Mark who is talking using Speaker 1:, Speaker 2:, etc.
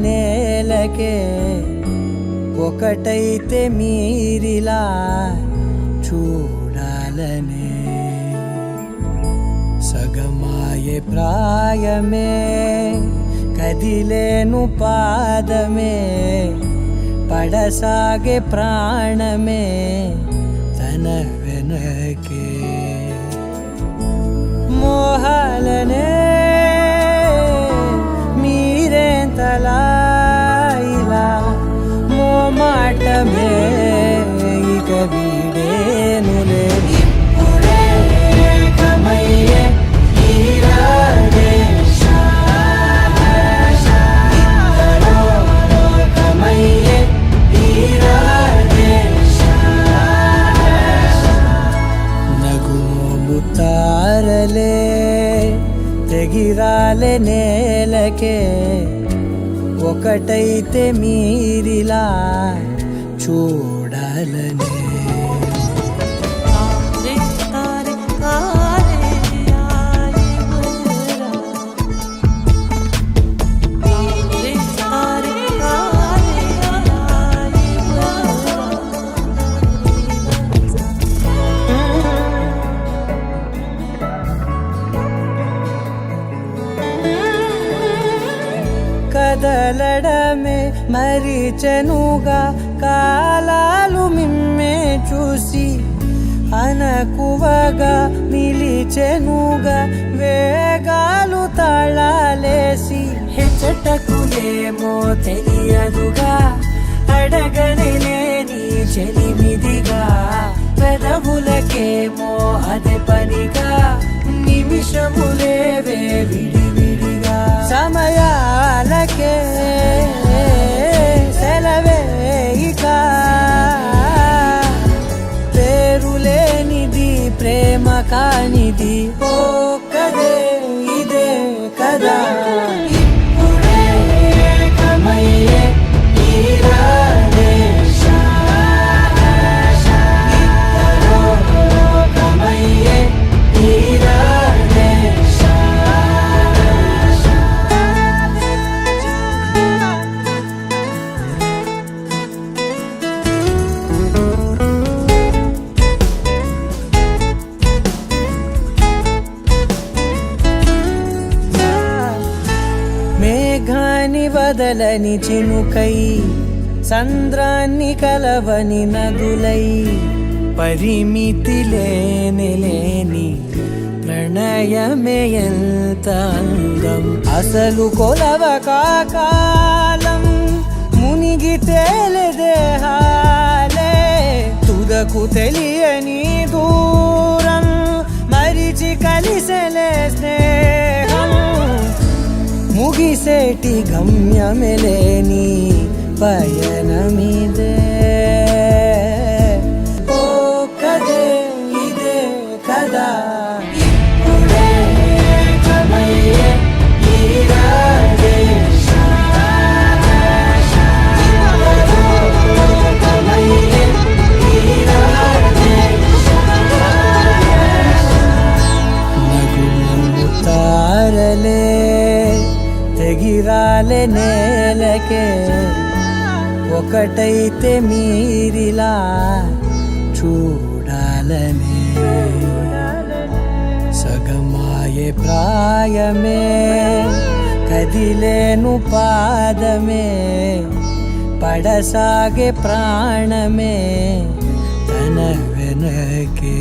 Speaker 1: నేలకే ఒకటైతే మీరిలా చూడాలనే సగమాయే ప్రాయమే కదిలేను పాదమే పడసాగే ప్రాణమే తన వెనకే మోహాలనే మీరేంతలా ఇలా మోమాటమే ఇక వీడేనులే ఇప్పుడే కమయ్యే ఈరాడే కమయ్యే ఈరాడే నగుమోము తారలే తెగిరాలే నేలకే ఒకటైతే మీరిలా చూడాలనే కదలడమే మరిచెనుగా కాలాలు మిమ్మే చూసి అనకువగా నిలిచెనుగా వేగాలు తాళాలేసి హెచ్చటకులేమో తెలియదుగా అడగలేని చెలిమిదిగా పెదవులకేమో అదే పనిగా నిమిషములేవే విడివిడిగా సమయాలకే సెలవే ఇక పేరులేనిది ప్రేమ కానిది ఓ కదే ఇదే కదా ఇప్పుడే కమయ్యే ఈరాడే కమయ్యే ఈరాడే మేఘాన్ని వదలని చినుకై సంద్రాన్ని కలవని నదులై పరిమితి లేని ప్రణయమే ఎంత అందం అసలు కొలవ కాలం మునిగి తేలిదేహాలే తుదకు తెలియని దూరం మరిచి కలిసెలే స్నేహం ముగిసేటి గమ్యమెలేని పయనమిదే ఓ కదే ఇదే కదా ఇప్పుడే కమయ్యే ఈరాడే కమయ్యే ఈరాడే నగుమోము తారలే తెగిరాలే నేలకే ఒకటైతే మీరిలా చూడాలనే సగమాయే ప్రాయమే కదిలేను పాదమే పడసాగే ప్రాణమే తన వెనకే